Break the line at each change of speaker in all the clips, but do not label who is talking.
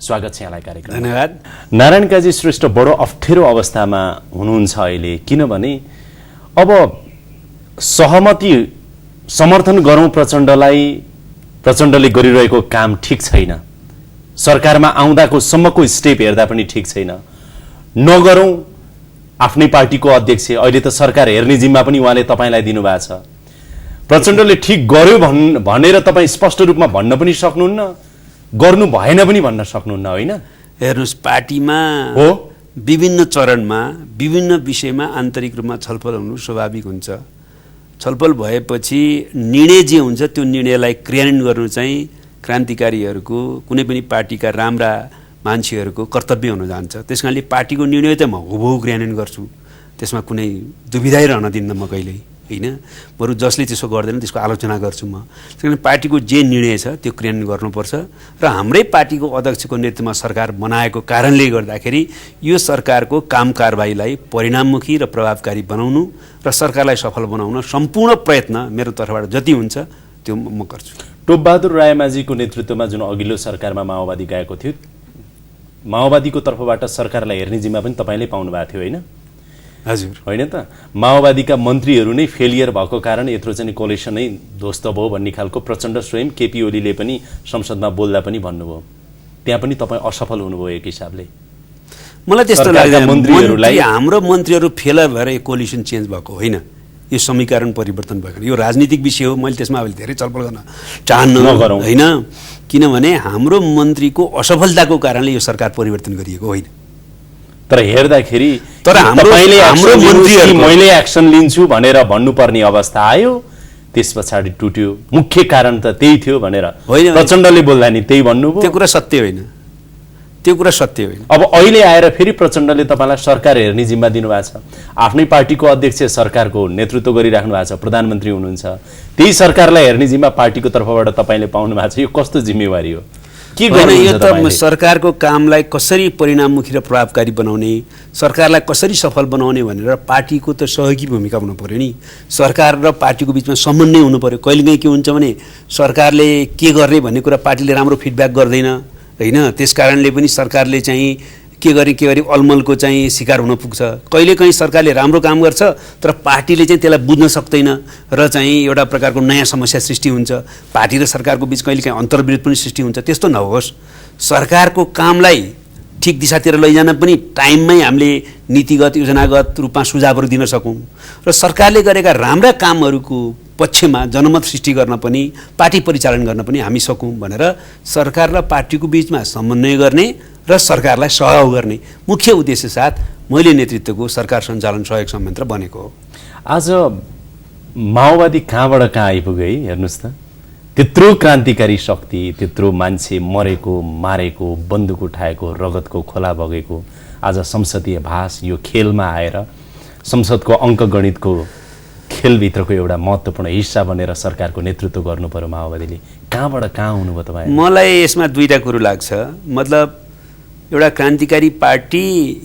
स्वागत छ यहाँलाई कार्यक्रम।
धन्यवाद।
नारायण काजी श्रेष्ठ बडो अप्ठ्यारो अवस्थामा हुनुहुन्छ अहिले, किनभने अब सहमति समर्थन गरौँ प्रचण्डले गरिरहेको काम ठिक छैन, सरकारमा आउँदाको सम्मको स्टेप हेर्दा पनि ठिक छैन, नगरौँ आफ्नै पार्टीको अध्यक्ष अहिले त सरकार हेर्ने जिम्मा पनि उहाँले तपाईँलाई दिनुभएको छ, प्रचण्डले ठिक गर्यो भनेर तपाईँ स्पष्ट रूपमा भन्न पनि सक्नुहुन्न, गर्नु भएन पनि भन्न सक्नुहुन्न, होइन?
हेर्नुहोस्, पार्टीमा
हो
विभिन्न चरणमा विभिन्न विषयमा आन्तरिक रूपमा छलफल हुनु स्वाभाविक हुन्छ। छलफल भएपछि निर्णय जे हुन्छ त्यो निर्णयलाई क्रियान्वयन गर्नु चाहिँ क्रान्तिकारीहरूको, कुनै पनि पार्टीका राम्रा मान्छेहरूको कर्तव्य हुन जान्छ। त्यस कारणले पार्टीको निर्णय त म हुबहु क्रियान्वयन गर्छु, त्यसमा कुनै दुविधै रहन दिन्न म कहिल्यै, होइन? बरु जसले त्यसो गर्दैन त्यसको आलोचना गर्छु म। त्यस कारण पार्टीको जे निर्णय छ त्यो क्रियान्वयन गर्नुपर्छ र हाम्रै पार्टीको अध्यक्षको नेतृत्वमा सरकार बनाएको कारणले गर्दाखेरि यो सरकारको काम कारबाहीलाई परिणाममुखी र प्रभावकारी बनाउनु र सरकारलाई सफल बनाउन सम्पूर्ण प्रयत्न मेरो तर्फबाट जति हुन्छ त्यो म गर्छु।
टोपबहादुर रायमाझीको नेतृत्वमा जुन अघिल्लो सरकारमा माओवादी गएको थियो, माओवादीको तर्फबाट सरकारलाई हेर्ने जिम्मा पनि तपाईँले पाउनु भएको थियो, होइन?
हजुर,
होइन त? माओवादीका मन्त्रीहरू नै फेलियर भएको कारण यत्रो चाहिँ कोलेसनै ध्वस्त भयो भन्ने खालको प्रचण्ड स्वयं केपी ओलीले पनि संसदमा बोल्दा पनि भन्नुभयो, त्यहाँ पनि तपाईँ असफल हुनुभयो एक हिसाबले।
मलाई त्यस्तो लाग्दैन हाम्रो मन्त्रीहरू फेला भएर यो कोलिसन चेन्ज भएको होइन, यो समीकरण परिवर्तन भएको, यो राजनीतिक विषय हो। मैले त्यसमा अहिले धेरै छलफल गर्न चाहन्न, होइन? किनभने हाम्रो मन्त्रीको असफलताको कारणले यो सरकार परिवर्तन गरिएको होइन।
तर हेर्दाखेरि
हाम्रो मन्त्रीहरू
मैले एक्सन लिन्छु भनेर भन्नुपर्ने अवस्था आयो, त्यस पछाडि टुट्यो। मुख्य कारण त त्यही थियो भनेर प्रचण्डले बोल्दा नि त्यही भन्नुभयो।
त्यो कुरा सत्य होइन, त्यो कुरा सत्य होइन।
अब अहिले आएर फेरि प्रचण्डले तपाईँलाई सरकार हेर्ने जिम्मा दिनुभएको छ, आफ्नै पार्टीको अध्यक्ष सरकारको नेतृत्व गरिराख्नु भएको छ, प्रधानमन्त्री हुनुहुन्छ, त्यही सरकारलाई हेर्ने जिम्मा पार्टीको तर्फबाट तपाईँले पाउनु भएको छ, यो कस्तो जिम्मेवारी हो? के गर्नु?
यो त सरकारको कामलाई कसरी परिणाममुखी र प्रभावकारी बनाउने, सरकारलाई कसरी सफल बनाउने भनेर पार्टीको त सहयोगी भूमिका हुनु पर्यो नि। सरकार र पार्टीको बिचमा समन्वय हुनु पर्यो। कहिलेकाहीँ के हुन्छ भने सरकारले के गर्ने भन्ने कुरा पार्टीले राम्रो फिडब्याक गर्दैन, होइन? त्यस कारणले पनि सरकारले चाहिँ के गरे अलमलको चाहिँ शिकार हुन पुग्छ। कहिलेकाहीँ सरकारले राम्रो काम गर्छ तर पार्टीले चाहिँ त्यसलाई बुझ्न सक्दैन र चाहिँ एउटा प्रकारको नयाँ समस्या सृष्टि हुन्छ। पार्टी र सरकारको बिच कहिलेकाहीँ अन्तर्विरोध पनि सृष्टि हुन्छ। त्यस्तो नहोस्, सरकारको कामलाई ठिक दिशातिर लैजान पनि टाइममै हामीले नीतिगत योजनागत रूपमा सुझावहरू दिन सकौँ र सरकारले गरेका राम्रा कामहरूको पक्षमा जनमत सृष्टि गर्न पनि, पार्टी परिचालन गर्न पनि हामी सकौँ भनेर सरकार र पार्टीको बिचमा समन्वय गर्ने र सरकारलाई सहयोग गर्ने मुख्य उद्देश्य साथ मैले नेतृत्वको सरकार सञ्चालन सहयोग संयन्त्र बनेको हो।
आज माओवादी कहाँबाट कहाँ आइपुग्यो है? हेर्नुहोस् त, त्यत्रो क्रान्तिकारी शक्ति, त्यत्रो मान्छे मरेको, मारेको, बन्दुक उठाएको, रगतको खोला बगेको, आज संसदीय भाष यो खेलमा आएर संसदको अङ्कगणितको खेलभित्रको एउटा महत्त्वपूर्ण हिस्सा बनेर सरकारको नेतृत्व गर्नु पर्यो माओवादीले। कहाँबाट कहाँ हुनुभयो तपाईँ?
मलाई यसमा दुईटा कुरो लाग्छ। मतलब एउटा क्रान्तिकारी पार्टी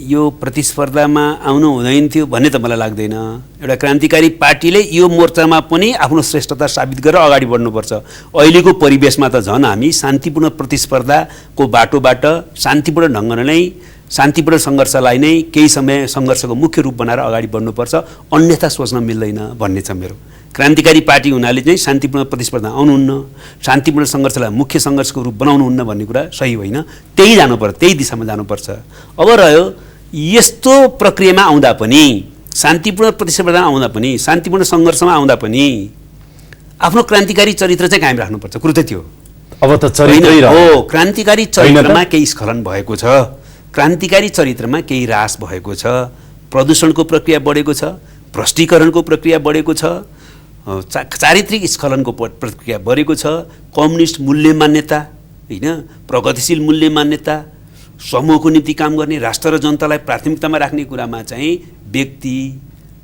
यो प्रतिस्पर्धामा आउनु हुँदैन थियो भन्ने त मलाई लाग्दैन। एउटा क्रान्तिकारी पार्टीले यो मोर्चामा पनि आफ्नो श्रेष्ठता साबित गरेर अगाडि बढ्नुपर्छ। अहिलेको परिवेशमा त झन् हामी शान्तिपूर्ण प्रतिस्पर्धाको बाटोबाट शान्तिपूर्ण ढङ्गले नै शान्तिपूर्ण सङ्घर्षलाई नै केही समय सङ्घर्षको मुख्य रूप बनाएर अगाडि बढ्नुपर्छ, अन्यथा सोच्न मिल्दैन भन्ने छ मेरो। क्रान्तिकारी पार्टी हुनाले चाहिँ शान्तिपूर्ण प्रतिस्पर्धा आउनुहुन्न, शान्तिपूर्ण सङ्घर्षलाई मुख्य सङ्घर्षको रूप बनाउनुहुन्न भन्ने कुरा सही होइन। त्यही जानुपर्छ, त्यही दिशामा जानुपर्छ। अब रह्यो यस्तो प्रक्रियामा आउँदा पनि, शान्तिपूर्ण प्रतिस्पर्धामा आउँदा पनि, शान्तिपूर्ण सङ्घर्षमा आउँदा पनि आफ्नो क्रान्तिकारी चरित्र चाहिँ कायम राख्नुपर्छ। कुरो त त्यो
अब त चरित्रै
हो। क्रान्तिकारी चरित्रमा केही स्खलन भएको छ, क्रान्तिकारी चरित्रमा केही ह्रास भएको छ, प्रदूषणको प्रक्रिया बढेको छ, भ्रष्टीकरणको प्रक्रिया बढेको छ, चारित्रिक स्खलनको प्रक्रिया बढेको छ, कम्युनिस्ट मूल्य मान्यता, होइन, प्रगतिशील मूल्य मान्यता, समूहको निम्ति काम गर्ने, राष्ट्र र जनतालाई प्राथमिकतामा राख्ने कुरामा चाहिँ व्यक्ति,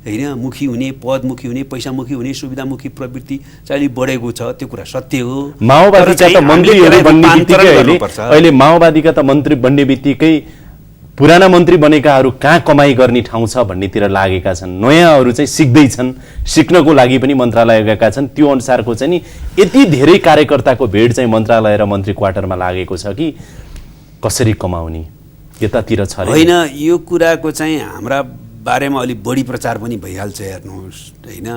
होइन, मुखी हुने, पदमुखी हुने, पैसामुखी हुने, सुविधामुखी प्रवृत्ति चाहिँ बढेको छ। त्यो कुरा सत्य हो।
माओवादीका त मन्त्रीहरू बन्ने बित्तिकै अहिले माओवादीका त मन्त्री बन्ने बित्तिकै पुराना मन्त्री बनेकाहरू कहाँ कमाई गर्ने ठाउँ छ भन्नेतिर लागेका छन्। नयाँहरू चाहिँ सिक्दैछन्, सिक्नको लागि पनि मन्त्रालय गएका छन्। त्यो अनुसारको चाहिँ नि यति धेरै कार्यकर्ताको भिड चाहिँ मन्त्रालय र मन्त्री क्वार्टरमा लागेको छ कि कसरी कमाउने यतातिर छ रे?
होइन, यो कुराको चाहिँ हाम्रा बारेमा अलिक बढी प्रचार पनि भइहाल्छ हेर्नुहोस् होइन।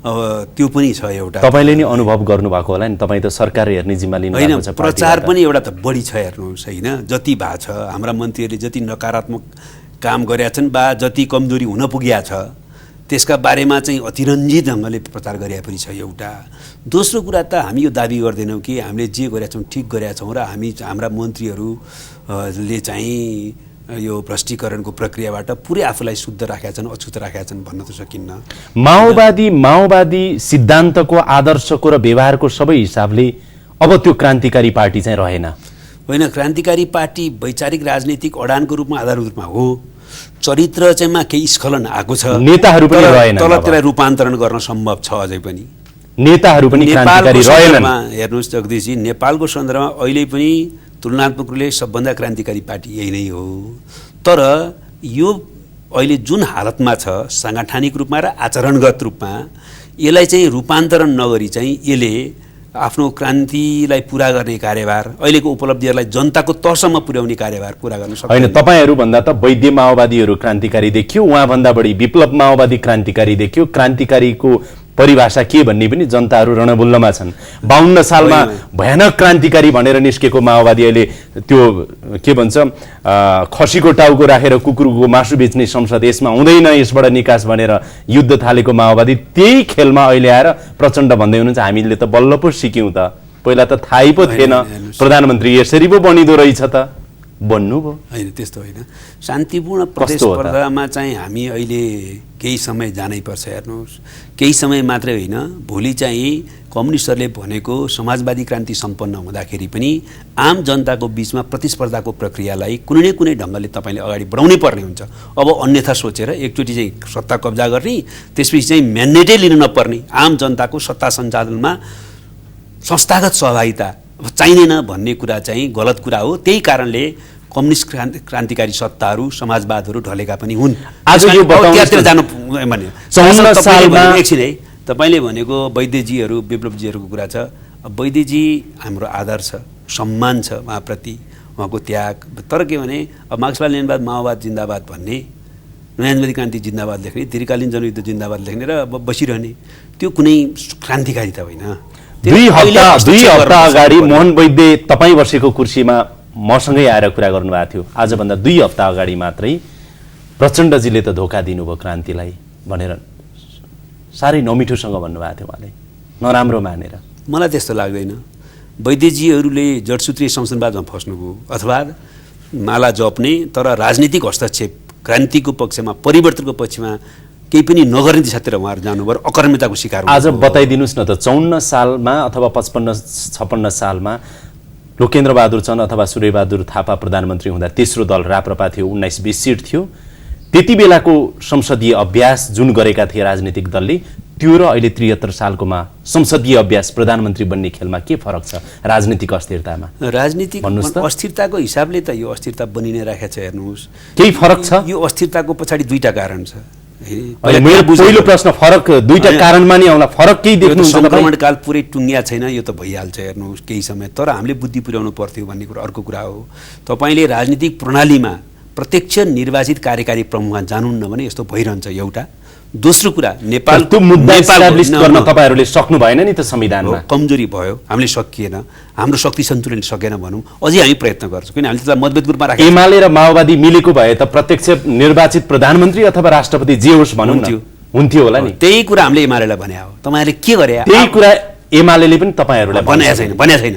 अब त्यो पनि छ एउटा,
तपाईँले नि अनुभव गर्नुभएको होला नि, तपाईँ त सरकार हेर्ने जिम्मा लिनु
होइन,
भएको छ।
प्रचार पनि एउटा त बढी छ हेर्नुहोस् होइन। जति भएको छ हाम्रा मन्त्रीहरूले जति नकारात्मक काम गरेका छन् बा जति कमजोरी हुन पुगेका छ त्यसका बारेमा चाहिँ अतिरञ्जित ढङ्गले प्रचार गरेका पनि छ एउटा। दोस्रो कुरा त हामी यो दाबी गर्दैनौँ कि हामीले जे गरेका छौँ ठिक गरेका छौँ र हाम्रा मन्त्रीहरूले चाहिँ यो भ्रष्टीकरणको प्रक्रियाबाट पुरै आफूलाई शुद्ध राखेका छन्, अछुत राखेका छन् भन्न त सकिन्न।
माओवादी सिद्धान्तको, आदर्शको र व्यवहारको सबै हिसाबले अब त्यो क्रान्तिकारी पार्टी चाहिँ रहेन।
होइन, क्रान्तिकारी पार्टी वैचारिक राजनीतिक अडानको रूपमा आधारभूत रूपमा हो। चरित्र चाहिँ मा केही स्खलन आएको छ,
नेताहरू पनि रहेनन्,
तर त्यसलाई रूपान्तरण गर्न सम्भव छ अझै पनि।
नेताहरू पनि क्रान्तिकारी रहेनन्।
हेर्नुहोस् जगदीशजी, नेपालको सन्दर्भमा अहिले पनि तुलनात्मक रूपले सबभन्दा क्रान्तिकारी पार्टी यही नै हो। तर यो अहिले जुन हालतमा छ साङ्गठनिक रूपमा र आचरणगत रूपमा यसलाई चाहिँ रूपान्तरण नगरी चाहिँ यसले आफ्नो क्रान्तिलाई पुरा गर्ने कार्यभार, अहिलेको उपलब्धिहरूलाई जनताको तहसम्म पुर्याउने कार्यभार पुरा गर्न सक्दैन।
होइन, तपाईँहरूभन्दा त वैद्य माओवादीहरू क्रान्तिकारी देखियो, उहाँभन्दा बढी विप्लव माओवादी क्रान्तिकारी देखियो। क्रान्तिकारीको परिभाषा के भन्ने पनि जनताहरू रणभुल्लमा छन्। 52 सालमा भयानक क्रान्तिकारी भनेर निस्केको माओवादी अहिले त्यो के भन्छ खसीको टाउको राखेर कुकुरको मासु बेच्ने संसद यसमा हुँदैन, यसबाट निकास भनेर युद्ध थालेको माओवादी त्यही खेलमा अहिले आएर प्रचण्ड भन्दै हुनुहुन्छ हामीले त बल्ल पो सिक्यौँ त, पहिला त थाहै पो थिएन प्रधानमन्त्री यसरी पो बनिँदो रहेछ त भन्नुभयो।
होइन, त्यस्तो होइन। शान्तिपूर्ण प्रतिस्पर्धामा चाहिँ हामी अहिले केही समय जानैपर्छ हेर्नुहोस्। केही समय मात्रै होइन, भोलि चाहिँ कम्युनिस्टहरूले भनेको समाजवादी क्रान्ति सम्पन्न हुँदाखेरि पनि आम जनताको बिचमा प्रतिस्पर्धाको प्रक्रियालाई कुनै न कुनै ढङ्गले तपाईँले अगाडि बढाउनै पर्ने हुन्छ। अब अन्यथा सोचेर एकचोटि चाहिँ सत्ता कब्जा गर्ने, त्यसपछि चाहिँ म्यान्डेटै लिन नपर्ने, आम जनताको सत्ता सञ्चालनमा संस्थागत सहभागिता चाहिँदैन भन्ने कुरा चाहिँ गलत कुरा हो। त्यही कारणले कम्युनिस्ट क्रान्तिकारी सत्ताहरू समाजवादहरू ढलेका पनि हुन्।
आज यो
त्यतातिर जानु भने
54 सालमा
एकछिन है, तपाईँले भनेको वैद्यजीहरू विप्लवजीहरूको कुरा छ। अब वैद्यजी हाम्रो आदर छ, सम्मान छ उहाँप्रति, उहाँको त्याग। तर के भने अब मार्क्सवाद लेनिनवाद माओवाद जिन्दाबाद भन्ने, नयाँ क्रान्ति जिन्दाबाद लेख्ने, दीर्घकालीन जनयुद्ध जिन्दाबाद लेख्ने र अब बसिरहने त्यो कुनै क्रान्तिकारी त होइन।
दुई हप्ता अगाडि मोहन वैद्य तपाईँ बसेको कुर्सीमा मसँगै आएर कुरा गर्नुभएको थियो। आजभन्दा 2 हप्ता अगाडि मात्रै प्रचण्डजीले त धोका दिनुभयो क्रान्तिलाई भनेर साह्रै नमिठोसँग भन्नुभएको थियो उहाँले, नराम्रो मानेर।
मलाई त्यस्तो लाग्दैन। वैद्यजीहरूले जडसूत्रीय संसदवादमा फस्नुभयो अथवा माला जप्ने तर राजनीतिक हस्तक्षेप क्रान्तिको पक्षमा परिवर्तनको पक्षमा केही पनि नगर्ने दिशातिर उहाँहरू जानुभयो, अकर्मताको शिकार।
आज बताइदिनुहोस् न त 54 सालमा अथवा 55-56 सालमा लोकेन्द्र बहादुर चन्द अथवा सूर्यबहादुर थापा प्रधानमन्त्री हुँदा तेस्रो दल राप्रपा थियो, 19-20 सिट थियो। त्यति बेलाको संसदीय अभ्यास जुन गरेका थिए राजनीतिक दलले, त्यो र अहिले 73 सालकोमा संसदीय अभ्यास प्रधानमन्त्री बन्ने खेलमा के फरक छ राजनीतिक अस्थिरतामा?
राजनीतिक अस्थिरताको हिसाबले त यो अस्थिरता बनि नै राखेको छ हेर्नुहोस्।
केही फरक छ?
यो अस्थिरताको पछाडि 2टा कारण छ।
मेरो पहिलो प्रश्न फरक 2टा कारणमा नि आउला, फरक केही देख्नुहुन्छ?
संक्रमणकाल पुरै टुङ्गिया छैन, यो त भइहाल्छ हेर्नुहोस् केही समय, तर हामीले बुद्धि पुर्याउनु पर्थ्यो भन्ने कुरा अर्को कुरा हो। तपाईँले राजनीतिक प्रणालीमा प्रत्यक्ष निर्वाचित कार्यकारी प्रमुखमा जानुहुन्न भने यस्तो भइरहन्छ एउटा। दोस्रो कुरा, नेपाल
त्यो मुद्दा इस्टाब्लिश गर्न तपाईहरुले सक्नु भएन नि त संविधानमा।
कमजोरी भयो, हामीले सकिएन, हाम्रो शक्ति सन्तुलन सकेन भनौँ, अझै हामी प्रयत्न गर्छौँ किन हामीले त्यसलाई मतभेद रूपमा राखेका छौँ।
एमाले र माओवादी मिलेको भए त प्रत्यक्ष निर्वाचित प्रधानमन्त्री अथवा राष्ट्रपति जे होस् भनौँ न, हुन्थ्यो होला नि।
त्यही कुरा हामीले एमालेलाई भने हो, तपाईहरुले के गरे?
त्यही कुरा एमालेले पनि तपाईहरुलाई
भनेको छैन।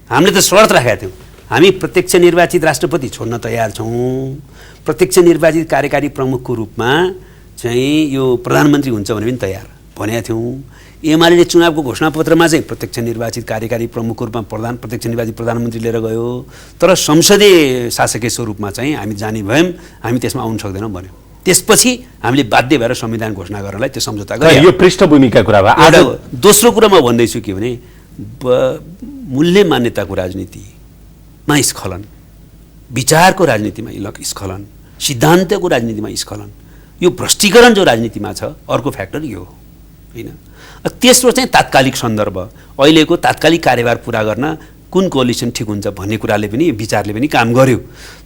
हामीले त शर्त राखेका थियौँ, हामी प्रत्यक्ष निर्वाचित राष्ट्रपति छोड्न तयार छौँ, प्रत्यक्ष निर्वाचित कार्यकारी प्रमुखको रूपमा चाहिँ यो प्रधानमन्त्री हुन्छ भने पनि तयार भनेका थियौँ। एमाले चुनावको घोषणापत्रमा चाहिँ प्रत्यक्ष निर्वाचित कार्यकारी प्रमुखको रूपमा प्रत्यक्ष निर्वाचित प्रधानमन्त्री लिएर गयो, तर संसदीय शासकीय स्वरूपमा चाहिँ हामी जाने भयौँ, हामी त्यसमा आउन सक्दैनौँ भन्यो। त्यसपछि हामीले बाध्य भएर संविधान घोषणा गर्नलाई त्यो सम्झौता गर्यो।
यो पृष्ठभूमिका कुरा भयो।
आज दोस्रो कुरा म भन्दैछु के भने मूल्य मान्यताको राजनीतिमा स्खलन, विचारको राजनीतिमा स्खलन, सिद्धान्तको राजनीतिमा स्खलन, यो भ्रष्टीकरण जो राजनीतिमा छ अर्को फ्याक्टर यो होइन। तेस्रो चाहिँ तात्कालिक सन्दर्भ, अहिलेको तात्कालिक कार्यभार पुरा गर्न कुन कोअलिसन ठिक हुन्छ भन्ने कुराले पनि विचारले पनि काम गर्यो।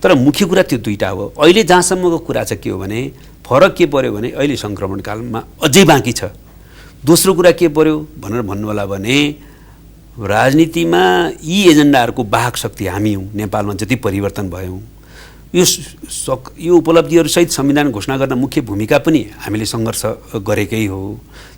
तर मुख्य कुरा त्यो दुईटा हो। अहिले जहाँसम्मको कुरा चाहिँ के हो भने फरक के पर्यो भने अहिले सङ्क्रमणकालमा अझै बाँकी छ। दोस्रो कुरा के पर्यो भनेर भन्नु होला भने राजनीतिमा यी एजेन्डाहरूको वाहक शक्ति हामी हौँ। नेपालमा जति परिवर्तन भयौँ यो उपलब्धिहरूसहित संविधान घोषणा गर्न मुख्य भूमिका पनि हामीले सङ्घर्ष गरेकै हो।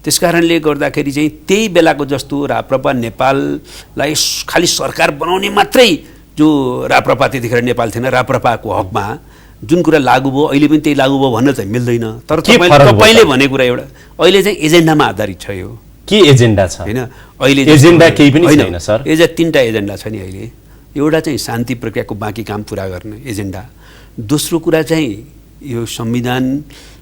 त्यसकारणले गर्दाखेरि चाहिँ त्यही बेलाको जस्तो राप्रपा नेपाललाई खालि सरकार बनाउने मात्रै जो राप्रपा त्यतिखेर नेपाल थिएन राप्रपाको हकमा जुन कुरा लागू भयो अहिले पनि त्यही लागू भयो भन्न चाहिँ मिल्दैन। तर तपाईँले भने कुरा एउटा अहिले चाहिँ एजेन्डामा आधारित छ। यो
के एजेन्डा छ
हैन? अहिले
एजेन्डा केही पनि छैन सर।
तीनटा एजेन्डा छ नि अहिले। एउटा चाहिँ शान्ति प्रक्रियाको बाँकी काम पुरा गर्ने एजेन्डा। दोस्रो कुरा चाहिँ यो संविधान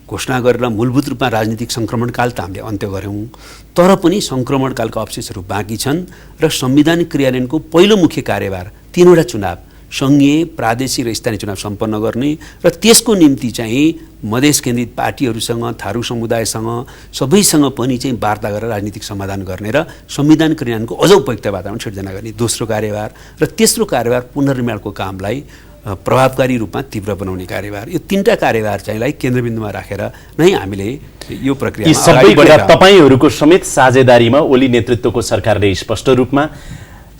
घोषणा गरेर मूलभूत रूपमा राजनीतिक सङ्क्रमणकाल त हामीले अन्त्य गऱ्यौँ, तर पनि सङ्क्रमणकालका अवशेषहरू बाँकी छन् र संविधानिक क्रियान्वयनको पहिलो मुख्य कार्यभार तीनवटा चुनाव सङ्घीय प्रादेशिक र स्थानीय चुनाव सम्पन्न गर्ने र त्यसको निम्ति चाहिँ मधेस केन्द्रित पार्टीहरूसँग थारू समुदायसँग सबैसँग पनि चाहिँ वार्ता गरेर राजनीतिक समाधान गर्ने र संविधान क्रियान्वयनको अझ उपयुक्त वातावरण सिर्जना गर्ने दोस्रो कार्यभार र तेस्रो कार्यभार पुनर्निर्माणको कामलाई प्रभावकारी रूपमा तीव्र बनाउने कार्यभार। यो तीनटा कार्यभार चाहिँलाई केन्द्रबिन्दुमा राखेर नै हामीले यो प्रक्रिया
सबै कुरा तपाईँहरूको समेत साझेदारीमा ओली नेतृत्वको सरकारले स्पष्ट रूपमा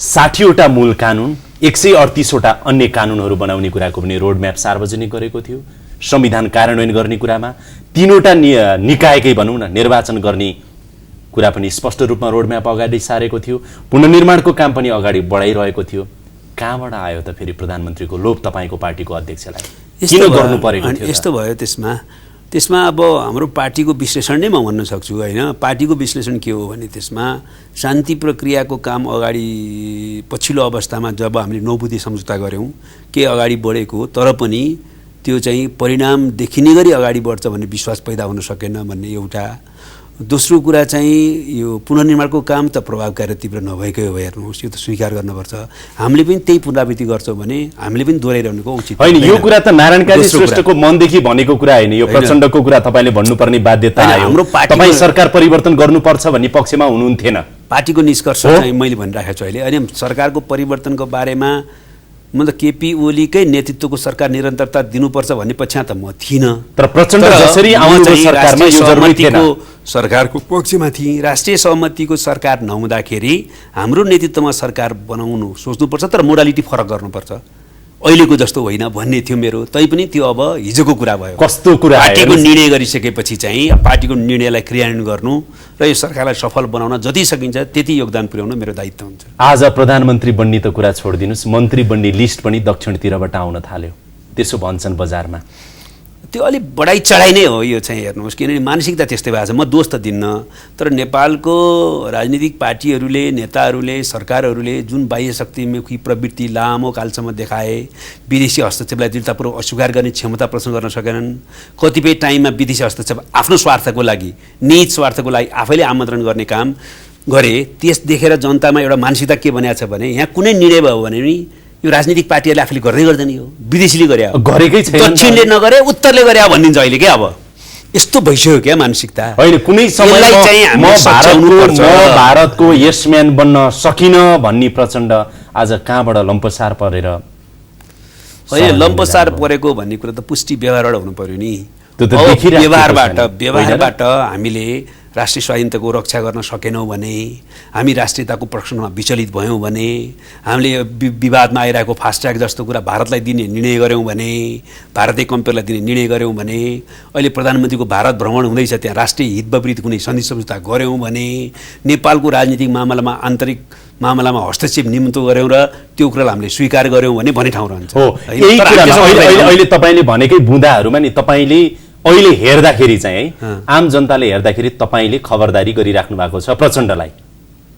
60वटा मूल कानुन 138वटा अन्य कानुनहरू बनाउने कुराको पनि रोडम्याप सार्वजनिक गरेको थियो। संविधान कार्यान्वयन गर्ने कुरामा 3वटा निकायकै भनौँ न निर्वाचन गर्ने कुरा पनि स्पष्ट रूपमा रोडम्याप अगाडि सारेको थियो। पुनर्निर्माणको काम पनि अगाडि बढाइरहेको थियो। कहाँबाट आयो त फेरि प्रधानमन्त्रीको लोभ तपाईँको पार्टीको अध्यक्षलाई? किन गर्नु परेको थियो?
यस्तो भयो त्यसमा अब हाम्रो पार्टीको विश्लेषण नै म भन्न सक्छु हैन। पार्टीको विश्लेषण के हो भने त्यसमा शान्ति प्रक्रियाको काम अगाडि पछिल्लो अवस्थामा जब हामीले 9 बुँदे सम्झौता गऱ्यौँ के अगाडि बढेको तर पनि त्यो चाहिँ परिणाम देखिने गरी अगाडि बढ्छ भन्ने विश्वास पैदा हुन सकेन भन्ने एउटा। दोस्रो कुरा चाहिँ यो पुनर्निर्माणको काम त प्रभावकारी तीव्र नभएकै हो। हेर्नुहोस् यो त स्वीकार गर्नुपर्छ। हामीले पनि त्यही पुनरावृत्ति गर्छौँ भने हामीले पनि दोहोऱ्याइरहनुको उचित
होइन। यो कुरा त नारायणकाजी श्रेष्ठको मनदेखि भनेको कुरा होइन, यो प्रचण्डको कुरा तपाईँले भन्नुपर्ने बाध्यता आयो। तपाईँ सरकार परिवर्तन गर्नुपर्छ भन्ने पक्षमा हुनुहुन्थेन।
पार्टीको निष्कर्ष चाहिँ मैले भनिराखेको छु अहिले। अनि सरकारको परिवर्तनको बारेमा मतलब केपी ओलीकै नेतृत्वको सरकार निरन्तरता दिनुपर्छ भन्ने पक्षमा त म थिइनँ।
तर प्रचण्ड जसरी आउनुभयो सरकारमा यो जरुरी थिएन।
सरकारको पक्षमा थिएँ। राष्ट्रिय सहमतिको सरकार नहुँदाखेरि हाम्रो नेतृत्वमा सरकार बनाउनु सोच्नुपर्छ तर मोडालिटी फरक गर्नुपर्छ, अहिलेको जस्तो होइन भन्ने थियो मेरो। तैपनि त्यो अब हिजोको कुरा भयो।
कस्तो कुरा?
पार्टीको निर्णय गरिसकेपछि चाहिँ पार्टीको निर्णयलाई क्रियान्वयन गर्नु र यो सरकारलाई सफल बनाउन जति सकिन्छ त्यति योगदान पुर्याउनु मेरो दायित्व हुन्छ।
आज प्रधानमन्त्री बन्ने त कुरा छोडिदिनुहोस्, मन्त्री बन्ने लिस्ट पनि दक्षिणतिरबाट आउन थाल्यो, त्यसो भन्छन् बजारमा।
त्यो अलिक बढाइ चढाइ नै हो यो चाहिँ। हेर्नुहोस् किनभने मानसिकता त्यस्तै भएको छ। म दोष त दिन्न, तर नेपालको राजनीतिक पार्टीहरूले नेताहरूले सरकारहरूले जुन बाह्य शक्तिमुखी प्रवृत्ति लामो कालसम्म देखाए, विदेशी हस्तक्षेपलाई दृढतापूर्वक अस्वीकार गर्ने क्षमता प्रदर्शन गर्न सकेनन्। कतिपय टाइममा विदेशी हस्तक्षेप आफ्नो स्वार्थको लागि निज स्वार्थको लागि आफैले आमन्त्रण गर्ने काम गरे। त्यस देखेर जनतामा एउटा मानसिकता के बनाएको छ भने यहाँ कुनै निर्णय भयो भने नि यो राजनीतिक पार्टीहरूले आफूले गर्दै गर्दैन, यो विदेशीले गरे
गरेकै छैन,
दक्षिणले नगरे उत्तरले गरे भनिदिन्छ अहिले क्या। अब यस्तो भइसक्यो क्या मानसिकता।
होइन कुनै समयमा म भारतको यसम्यान बन्न सकिन भन्ने प्रचण्ड आज कहाँबाट लम्पसार परेर?
होइन लम्पसार परेको भन्ने कुरा त पुष्टि व्यवहारबाट हुनु पर्यो नि।
त्यो त
व्यवहारबाट हामीले राष्ट्रिय स्वाधीनताको रक्षा गर्न सकेनौँ भने, हामी राष्ट्रियताको प्रश्नमा विचलित भयौँ भने, हामीले विवादमा आइरहेको फास्ट ट्र्याक जस्तो कुरा भारतलाई दिने निर्णय गऱ्यौँ भने, भारतीय कम्पनीलाई दिने निर्णय गऱ्यौँ भने, अहिले प्रधानमन्त्रीको भारत भ्रमण हुँदैछ त्यहाँ राष्ट्रिय हित विपरीत कुनै सन्धि सम्झौता गऱ्यौँ भने, नेपालको राजनीतिक मामलामा आन्तरिक मामलामा हस्तक्षेप निम्तो गऱ्यौँ र त्यो कुरालाई हामीले स्वीकार गऱ्यौँ भने भन्ने ठाउँ रहन्छ।
अहिले तपाईँले भनेकै बुँदाहरूमा नि तपाईँले अहिले हेर्दाखेरि चाहिँ है आम जनताले हेर्दाखेरि तपाईँले खबरदारी गरिराख्नु भएको छ प्रचण्डलाई,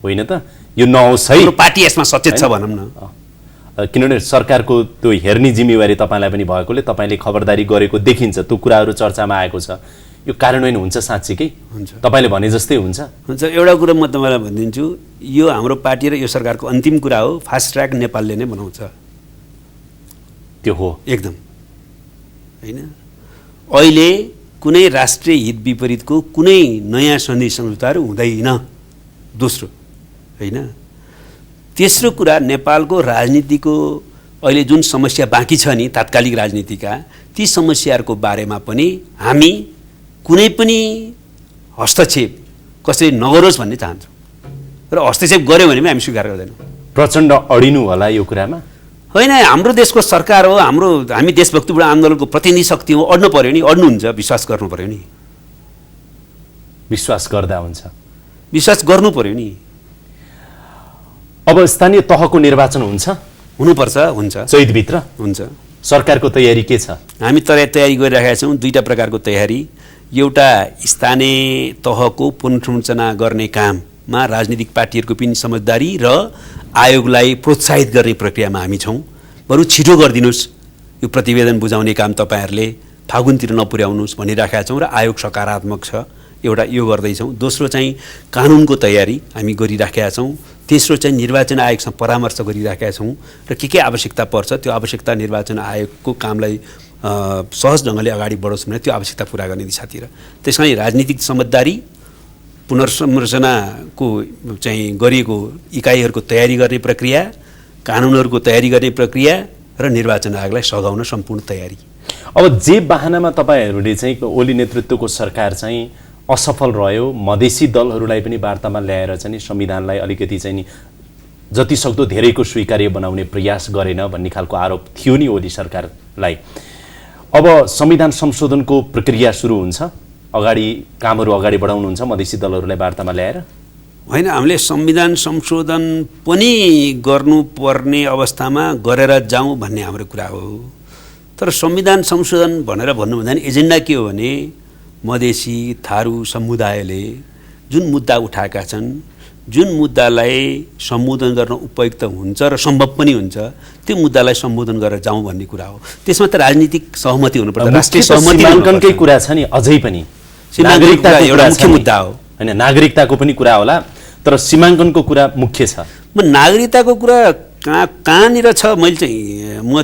होइन त? यो नहोस् है,
पार्टी यसमा सचेत छ भनौँ न।
किनभने सरकारको त्यो हेर्ने जिम्मेवारी तपाईँलाई पनि भएकोले तपाईँले खबरदारी गरेको देखिन्छ। त्यो कुराहरू चर्चामा आएको छ। यो कार्यान्वयन हुन्छ साँच्चीकै?
हुन्छ,
तपाईँले भने जस्तै हुन्छ?
हुन्छ। एउटा कुरा म तपाईँलाई भनिदिन्छु, यो हाम्रो पार्टी र यो सरकारको अन्तिम कुरा हो, फास्ट ट्र्याक नेपालले नै बनाउँछ।
त्यो हो
एकदम होइन। अहिले कुनै राष्ट्रिय हित विपरीतको कुनै नयाँ सन्धि सम्झौताहरू हुँदैन। दोस्रो होइन, तेस्रो कुरा, नेपालको राजनीतिको अहिले जुन समस्या बाँकी छ नि तात्कालिक राजनीतिका, ती समस्याहरूको बारेमा पनि हामी कुनै पनि हस्तक्षेप कसैले नगरोस् भन्ने चाहन्छौँ र हस्तक्षेप गर्यो भने पनि हामी स्वीकार गर्दैनौँ।
प्रचण्ड अडिनु होला यो कुरामा?
होइन, हाम्रो देशको सरकार हो, हामी देशभक्तिबाट आन्दोलनको प्रतिनिधि शक्ति हो, अड्नु पर्यो नि, अड्नुहुन्छ, विश्वास गर्नु पर्यो नि।
विश्वास गर्दा हुन्छ?
विश्वास गर्नु पर्यो नि।
अब स्थानीय तहको निर्वाचन हुन्छ?
हुनुपर्छ, हुन्छ,
चैतभित्र
हुन्छ।
सरकारको तयारी के छ?
हामी तयारी गरिरहेका छौँ, दुईटा प्रकारको तयारी। एउटा स्थानीय तहको पुनर्संरचना गर्ने काममा राजनीतिक पार्टीहरूको पनि समझदारी र आयोगलाई प्रोत्साहित गर्ने प्रक्रियामा हामी छौँ। बरु छिटो गरिदिनुहोस्, यो प्रतिवेदन बुझाउने काम तपाईँहरूले फागुनतिर नपुर्याउनुहोस् भनिराखेका छौँ र आयोग सकारात्मक छ, एउटा यो गर्दैछौँ। दोस्रो चाहिँ कानुनको तयारी हामी गरिराखेका छौँ। तेस्रो चाहिँ निर्वाचन आयोगसँग परामर्श गरिराखेका छौँ र के आवश्यकता पर्छ त्यो आवश्यकता निर्वाचन आयोगको कामलाई सहज ढङ्गले अगाडि बढोस् भने त्यो आवश्यकता पुरा गर्ने दिशातिर। त्यस कारण राजनीतिक समझदारी, पुनर्संरचनाको चाहिँ गरिएको इकाइहरूको तयारी गर्ने प्रक्रिया, कानुनहरूको तयारी गर्ने प्रक्रिया र निर्वाचन आयोगलाई सघाउन सम्पूर्ण तयारी।
अब जे बाहनामा तपाईँहरूले चाहिँ ओली नेतृत्वको सरकार चाहिँ असफल रह्यो, मधेसी दलहरूलाई पनि वार्तामा ल्याएर चाहिँ संविधानलाई अलिकति चाहिँ जति सक्दो धेरैको स्वीकार्य बनाउने प्रयास गरेन भन्ने खालको आरोप थियो नि ओली सरकारलाई। अब संविधान संशोधनको प्रक्रिया सुरु हुन्छ, कामहरू अगाडि बढाउनुहुन्छ मधेसी दलहरूलाई वार्तामा ल्याएर?
होइन, हामीले संविधान संशोधन पनि गर्नुपर्ने अवस्थामा गरेर जाउँ भन्ने हाम्रो कुरा हो। तर संविधान संशोधन भनेर भन्नुभन्दा नि एजेन्डा के हो भने मधेसी थारू समुदायले जुन मुद्दा उठाएका छन्, जुन मुद्दालाई सम्बोधन गर्न उपयुक्त हुन्छ र सम्भव पनि हुन्छ, त्यो मुद्दालाई सम्बोधन गरेर जाउँ भन्ने कुरा हो। त्यसमा त राजनीतिक सहमति हुनुपर्छ, राष्ट्रिय सहमति
सीमाङ्कनकै कुरा छ नि अझै पनि।
नागरिकताको एउटा मुख्य मुद्दा हो
होइन, नागरिकताको पनि कुरा होला, तर सीमाङ्कनको कुरा मुख्य छ।
म नागरिकताको कुरा कहाँनिर छ म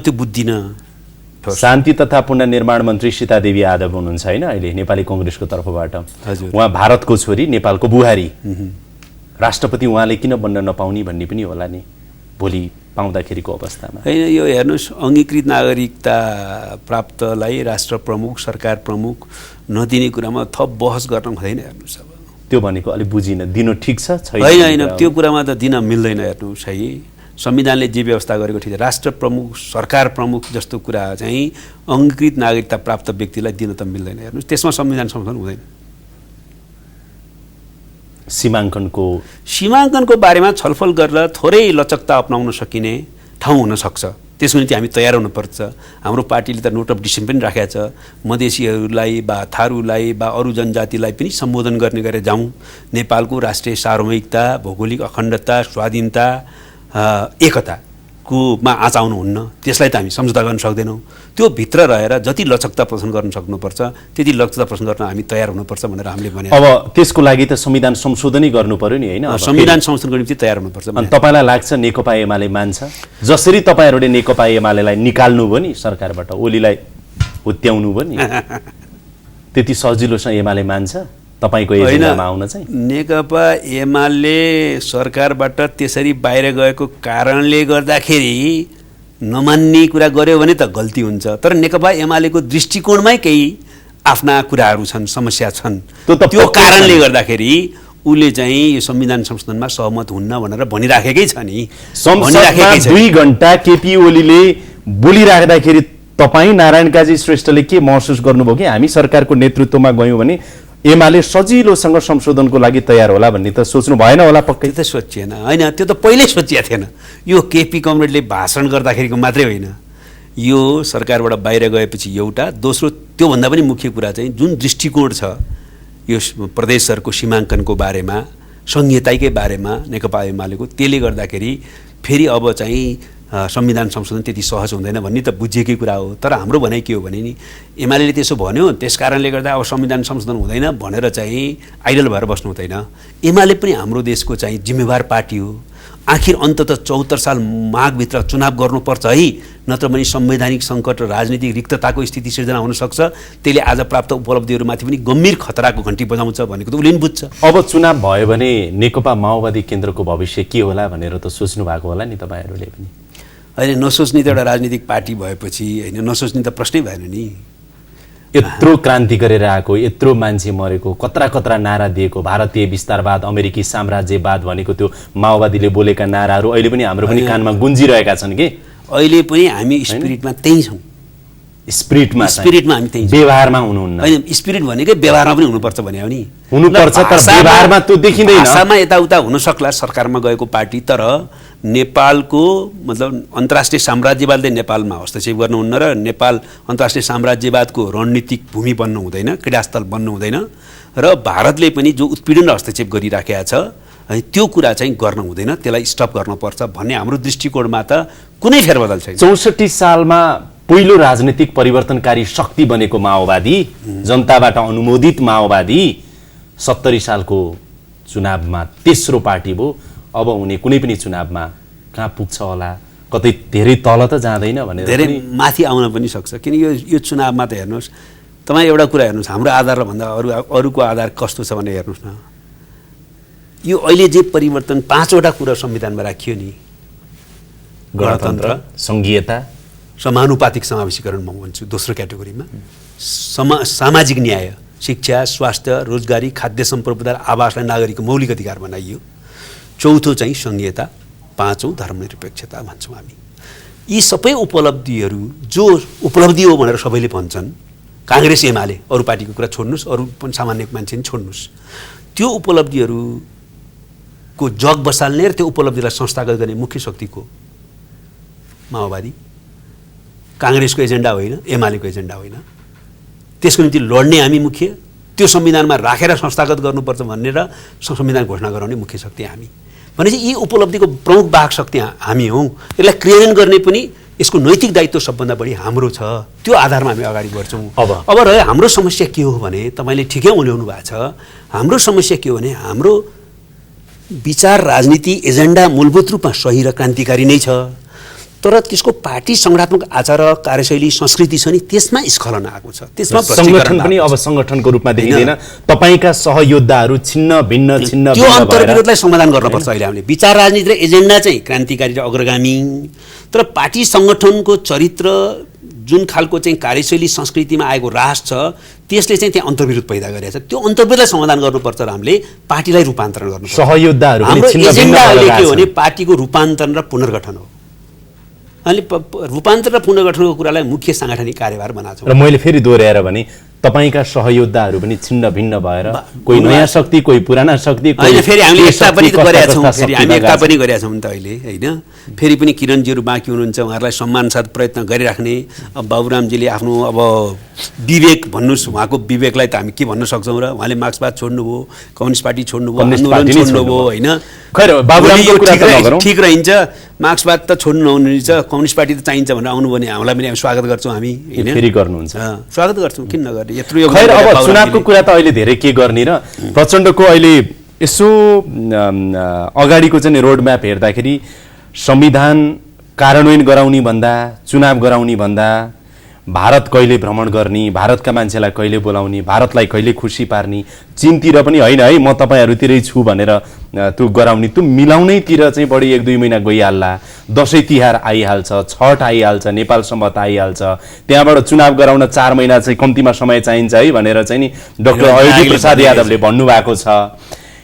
त्यो बुझ्दिनँ।
शान्ति तथा पुनर्निर्माण मन्त्री सीतादेवी यादव हुनुहुन्छ होइन अहिले नेपाली कङ्ग्रेसको तर्फबाट।
हजुर,
उहाँ भारतको छोरी, नेपालको बुहारी, राष्ट्रपति उहाँले किन बन्न नपाउने भन्ने पनि होला नि भोलि पाउँदाखेरिको अवस्थामा।
होइन, यो हेर्नुहोस्, अङ्गीकृत नागरिकता प्राप्तलाई राष्ट्र प्रमुख, सरकार प्रमुख नदिने कुरामा थप बहस गर्न हुँदैन। हेर्नुहोस्, अब
त्यो भनेको अलिक बुझिन, दिनु ठिक छ छैन?
होइन, त्यो कुरामा त दिन मिल्दैन। हेर्नुहोस् है, संविधानले जे व्यवस्था गरेको ठिक छ, राष्ट्र प्रमुख, सरकार प्रमुख जस्तो कुरा चाहिँ अङ्गीकृत नागरिकता प्राप्त व्यक्तिलाई दिन त मिल्दैन। हेर्नुहोस्, त्यसमा संविधान संशोधन हुँदैन। सीमाङ्कनको बारेमा छलफल गरेर थोरै लचकता अपनाउन सकिने ठाउँ हुनसक्छ, त्यसको निम्ति हामी तयार हुनुपर्छ। हाम्रो पार्टीले त नोट अफ डिसिसन पनि राखेको छ, मधेसीहरूलाई वा थारूलाई वा अरू जनजातिलाई पनि सम्बोधन गर्ने गरेर जाउँ। नेपालको राष्ट्रिय सार्वभौमिकता, भौगोलिक अखण्डता, स्वाधीनता, एकताकोमा आँचाउनुहुन्न, त्यसलाई त हामी सम्झौता गर्न सक्दैनौँ। त्यो भित्र रहेर जति लचकता प्रदर्शन गर्न सक्नुपर्छ त्यति लचकता प्रदर्शन गर्न हामी तयार हुनुपर्छ भनेर हामीले भने।
अब त्यसको लागि त संविधान संशोधनै गर्नु पर्यो नि होइन?
संविधान संशोधनको निम्ति तयार हुनुपर्छ।
अनि तपाईँलाई लाग्छ नेकपा एमाले मान्छ? जसरी तपाईँहरूले नेकपा एमालेलाई निकाल्नु भयो नि सरकारबाट, ओलीलाई हुत्याउनु भयो नि, त्यति सजिलोसँग एमाले मान्छ तपाईँको एजेन्डामा आउन चाहिँ?
नेकपा एमाले सरकारबाट त्यसरी बाहिर गएको कारणले गर्दाखेरि नमान्ने कुरा गर्यो भने त गल्ती हुन्छ। तर नेकपा एमालेको दृष्टिकोणमै केही आफ्ना कुराहरू छन्, समस्या छन्, त्यो कारणले गर्दाखेरि उसले चाहिँ यो संविधान संशोधनमा सहमत हुन्न भनेर भनिराखेकै छ नि।
2 घण्टा केपी ओलीले बोलिराख्दाखेरि तपाईँ नारायण काजी श्रेष्ठले के महसुस गर्नुभयो कि हामी सरकारको नेतृत्वमा गयौँ भने एमाले सजिलोसँग संशोधनको लागि तयार होला भन्ने त सोच्नु भएन होला? पक्कै
त्यो त सोचिएन। होइन, त्यो त पहिल्यै सोचिएको थिएन। यो केपी कमरेडले भाषण गर्दाखेरिको मात्रै होइन, यो सरकारबाट बाहिर गएपछि एउटा, दोस्रो त्योभन्दा पनि मुख्य कुरा चाहिँ जुन दृष्टिकोण छ यो प्रदेशहरूको सीमाङ्कनको बारेमा, संहिताकै बारेमा नेकपा एमालेको, त्यसले गर्दाखेरि फेरि अब चाहिँ संविधान संशोधन त्यति सहज हुँदैन भन्ने त बुझिएकै कुरा हो। तर हाम्रो भनाइ के हो भने नि एमाले त्यसो भन्यो, त्यस कारणले गर्दा अब संविधान संशोधन हुँदैन भनेर चाहिँ आइडल भएर बस्नु हुँदैन। एमाले पनि हाम्रो देशको चाहिँ जिम्मेवार पार्टी हो। आखिर अन्ततः 74 साल माघभित्र चुनाव गर्नुपर्छ है, नत्र भने संवैधानिक सङ्कट र राजनीतिक रिक्तताको स्थिति सिर्जना हुनसक्छ। त्यसले आज प्राप्त उपलब्धिहरूमाथि पनि गम्भीर खतराको घन्टी बजाउँछ भनेको त उसले पनि बुझ्छ।
अब चुनाव भयो भने नेकपा माओवादी केन्द्रको भविष्य के होला भनेर त सोच्नु भएको होला नि तपाईँहरूले पनि।
अहिले नसोच्ने त एउटा राजनीतिक पार्टी भएपछि होइन, नसोच्ने त प्रश्नै भएन नि।
यत्रो क्रान्ति गरेर आएको, यत्रो मान्छे मरेको, कत्रा कत्रा नारा दिएको, भारतीय विस्तारवाद, अमेरिकी साम्राज्यवाद भनेको त्यो माओवादीले बोलेका नाराहरू अहिले पनि हाम्रो पनि कानमा गुन्जिरहेका छन् कि।
अहिले पनि हामी स्पिरिटमा त्यही छौँ।
स्पिरिटमा
हामी त्यही छौँ,
व्यवहारमा हुनुहुन्न।
होइन, स्पिरिट भनेकै व्यवहारमा पनि हुनुपर्छ भने हो नि।
हुनुपर्छ तर व्यवहारमा त्यो देखिँदैन।
भाषामा यताउता हुन सक्ला सरकारमा गएको पार्टी, तर नेपालको मतलब अन्तर्राष्ट्रिय साम्राज्यवादले नेपालमा हस्तक्षेप गर्नुहुन्न र नेपाल अन्तर्राष्ट्रिय साम्राज्यवादको रणनीतिक भूमि बन्नु हुँदैन, क्रीडास्थल बन्नु हुँदैन र भारतले पनि जो उत्पीडन र हस्तक्षेप गरिराखेका छ त्यो कुरा चाहिँ गर्न हुँदैन, त्यसलाई स्टप गर्नुपर्छ भन्ने हाम्रो दृष्टिकोणमा त कुनै फेरबदल छैन।
64 सालमा पहिलो राजनीतिक परिवर्तनकारी शक्ति बनेको माओवादी, जनताबाट अनुमोदित माओवादी 70 सालको चुनावमा तेस्रो पार्टी भयो। अब हुने कुनै पनि चुनावमा कहाँ पुग्छ होला, कतै धेरै तल त जाँदैन भनेर
धेरै माथि आउन पनि सक्छ। किन यो चुनावमा त हेर्नुहोस्, तपाईँ एउटा कुरा हेर्नुहोस्, हाम्रो आधार र भन्दा अरूको आधार कस्तो छ भनेर हेर्नुहोस् न। यो अहिले जे परिवर्तन 5वटा कुरा संविधानमा राखियो नि, गणतन्त्र,
संघीयता,
समानुपातिक समावेशीकरण म भन्छु दोस्रो क्याटेगोरीमा, सामाजिक न्याय, शिक्षा, स्वास्थ्य, रोजगारी, खाद्य सम्पदा, आवासलाई नागरिकको मौलिक अधिकार बनाइयो। चौथो चाहिँ संघीयता, पाँचौँ धर्मनिरपेक्षता भन्छौँ हामी। यी सबै उपलब्धिहरू जो उपलब्धि हो भनेर सबैले भन्छन्, काङ्ग्रेस एमाले, अरू पार्टीको कुरा छोड्नुहोस्, अरू पनि सामान्य मान्छे पनि छोड्नुहोस्, त्यो उपलब्धिहरूको जग बसाल्ने र त्यो उपलब्धिलाई संस्थागत गर्ने मुख्य शक्ति को? माओवादी। काङ्ग्रेसको एजेन्डा होइन, एमालेको एजेन्डा होइन। त्यसको निम्ति लड्ने हामी मुख्य, त्यो संविधानमा राखेर संस्थागत गर्नुपर्छ भनेर संविधान घोषणा गराउने मुख्य शक्ति हामी। भनेपछि यी उपलब्धिको प्रमुख वाहक शक्ति हामी हौँ। यसलाई क्रियान्वयन गर्ने पनि यसको नैतिक दायित्व सबभन्दा बढी हाम्रो छ। त्यो आधारमा हामी अगाडि बढ्छौँ। अब रह्यो हाम्रो समस्या के हो भने, तपाईँले ठिकै उल्याउनु भएको छ, हाम्रो समस्या के हो भने हाम्रो विचार, राजनीति, एजेन्डा मूलभूत रूपमा सही र क्रान्तिकारी नै छ, तर त्यसको पार्टी संगठनात्मक आचार, कार्यशैली, संस्कृति छ नि, त्यसमा स्खलन आएको छ। त्यसमा
संगठन पनि अब संगठनको रूपमा देखिँदैन। तपाईका सहयोद्धाहरू छिन्न भिन्न
त्यो अन्तर्विरोधलाई समाधान गर्नुपर्छ। अहिले हामीले विचार, राजनीति र एजेन्डा चाहिँ क्रान्तिकारी र अग्रगामी, तर पार्टी संगठनको चरित्र जुन खालको चाहिँ कार्यशैली संस्कृतिमा आएको रास छ त्यसले चाहिँ त्यहाँ अन्तर्विरोध पैदा गरेको छ। त्यो अन्तर्विरोधलाई समाधान गर्नुपर्छ र हामीले पार्टीलाई रूपान्तरण गर्नुपर्छ।
सहयोद्धाहरू पनि छिन्न भिन्न
एजेन्डा अहिले के हो भने पार्टीको रूपान्तरण र पुनर्गठन हो। अहिले रूपान्तरण र पुनर्गठनको कुरालाई मुख्य साङ्गठनिक कार्यभार बनाएको छ।
र मैले फेरि दोहोऱ्याएर भने तपाईका सहयोद्धाहरू पनि छिन्न भिन्न भएर कोही नयाँ शक्ति, कोही पुराना शक्ति,
होइन फेरि हामीले एकता पनि गरेका छौँ, फेरि हामी एकता पनि गरेका छौँ नि त अहिले, होइन। फेरि पनि किरणजीहरू बाँकी हुनुहुन्छ, उहाँहरूलाई सम्मानसाथ प्रयत्न गरिराख्ने। अब बाबुरामजीले आफ्नो अब विवेक भन्नुहोस्, उहाँको विवेकलाई त हामी के भन्न सक्छौँ र, उहाँले मार्क्सवाद छोड्नुभयो, कम्युनिस्ट पार्टी छोड्नुभयो, आन्दोलन छोड्नुभयो, होइन।
खैर बाबुरामको कुरा त नगरौँ,
ठिक रहन्छ, मार्क्सवाद त छोड्नु नहुने रहेछ, कम्युनिस्ट पार्टी त चाहिन्छ भनेर आउनु भने हामीलाई पनि स्वागत गर्छौँ हामी, होइन।
फेरि गर्नुहुन्छ,
स्वागत गर्छौँ, किन नगर्ने।
खैर अब चुनावको कुरा त अहिले धेरै के गर्ने र प्रचण्डको अहिले यसो अगाडिको चाहिँ रोडम्याप हेर्दाखेरि संविधान कार्यान्वयन गराउने भन्दा, चुनाव गराउने भन्दा, भारत कहिले भ्रमण गर्ने, भारतका मान्छेलाई कहिले बोलाउने, भारतलाई कहिले खुसी पार्ने, चीनतिर पनि होइन है म तपाईँहरूतिरै छु भनेर त्यो गराउने, त्यो मिलाउनैतिर चाहिँ बढी 1-2 महिना गइहाल्ला। दसैँ तिहार आइहाल्छ, छठ आइहाल्छ, नेपाल सम्बत आइहाल्छ, त्यहाँबाट चुनाव गराउन 4 महिना चाहिँ कम्तीमा समय चाहिन्छ है भनेर चाहिँ नि डाक्टर अयोधी प्रसाद यादवले भन्नुभएको छ।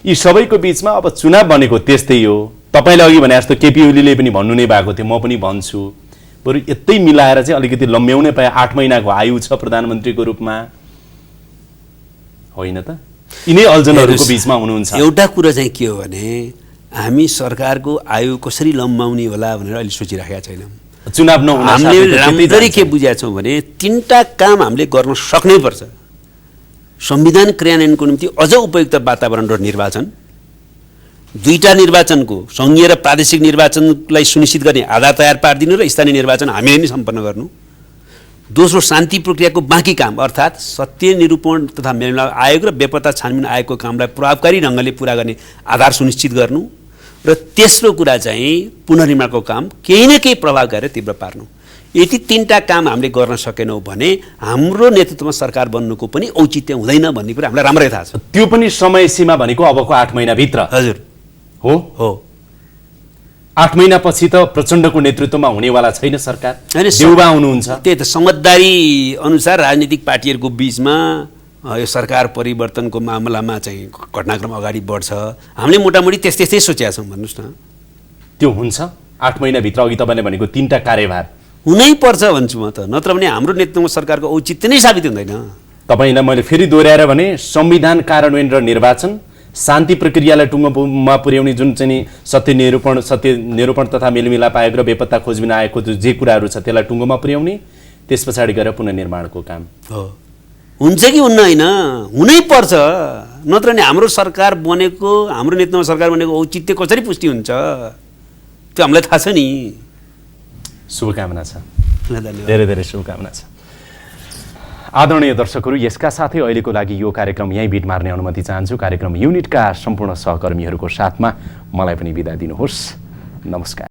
यी सबैको बिचमा अब चुनाव भनेको त्यस्तै हो। तपाईँले अघि भने जस्तो केपी ओलीले पनि भन्नु नै भएको थियो, म पनि भन्छु, बरु यतै मिलाएर चाहिँ अलिकति लम्ब्याउनै पाए। 8 महिनाको आयु छ प्रधानमन्त्रीको रूपमा, होइन त? यिनै अल्झनहरूको बिचमा हुनुहुन्छ।
एउटा कुरा चाहिँ के हो भने हामी सरकारको आयु कसरी लम्बाउने होला भनेर अहिले सोचिराखेका छैनौँ।
चुनाव नहुन
हामीले राम्ररी के बुझेका छौँ भने 3टा काम हामीले गर्न सक्नै पर्छ। संविधान क्रियान्वयनको निम्ति अझ उपयुक्त वातावरण र निर्वाचन, 2टा निर्वाचनको सङ्घीय र प्रादेशिक निर्वाचनलाई सुनिश्चित गर्ने आधार तयार पारिदिनु र स्थानीय निर्वाचन हामीले नै सम्पन्न गर्नु। दोस्रो शान्ति प्रक्रियाको बाँकी काम अर्थात् सत्य निरूपण तथा मेलमिलाप आयोग र बेपत्ता छानबिन आयोगको कामलाई प्रभावकारी ढङ्गले पुरा गर्ने आधार सुनिश्चित गर्नु। र तेस्रो कुरा चाहिँ पुनर्निर्माणको काम केही न केही प्रभाव गरेर तीव्र पार्नु। यदि तीनटा काम हामीले गर्न सकेनौँ भने हाम्रो नेतृत्वमा सरकार बन्नुको पनि औचित्य हुँदैन भन्ने कुरा हामीलाई राम्रै थाहा छ।
त्यो पनि समय सीमा भनेको अबको 8 महिनाभित्र
हजुर
हो। 8 महिनापछि त प्रचण्डको नेतृत्वमा हुनेवाला छैन सरकार, देउबा हुनुहुन्छ।
त्यही त समझदारी अनुसार राजनीतिक पार्टीहरूको बिचमा यो सरकार परिवर्तनको मामलामा चाहिँ घटनाक्रम अगाडि बढ्छ। हामीले मोटामोटी त्यस्तै सोचेका छौँ भन्नुहोस् न।
त्यो हुन्छ 8 महिनाभित्र? अघि तपाईँले भनेको 3टा कार्यभार
हुनै पर्छ भन्छु म त, नत्र भने हाम्रो नेतृत्वमा सरकारको औचित्य नै साबित हुँदैन।
तपाईँलाई मैले फेरि दोहोऱ्याएर भने संविधान कार्यान्वयन र निर्वाचन, शान्ति प्रक्रियालाई टुङ्गोमा पुर्याउने जुन चाहिँ सत्य निरूपण तथा मेलमिलाप आयोग र बेपत्ता खोजबिन आयोगको जे कुराहरू छ त्यसलाई टुङ्गोमा पुर्याउने, त्यस पछाडि गएर पुनर्निर्माणको काम
हो। हुन्छ कि हुन्न? होइन, हुनै पर्छ, नत्र भने हाम्रो सरकार बनेको, हाम्रो नेतृत्वमा सरकार बनेको औचित्य कसरी पुष्टि हुन्छ त्यो हामीलाई थाहा छ नि।
शुभकामना छ,
धन्यवाद।
धेरै धेरै शुभकामना छ। आदरणीय दर्शकहरू, यसका साथै अहिलेको लागि यो कार्यक्रम यहीँ बिट मार्ने अनुमति चाहन्छु। कार्यक्रम युनिटका सम्पूर्ण सहकर्मीहरूको साथमा मलाई पनि बिदा दिनुहोस्। नमस्कार।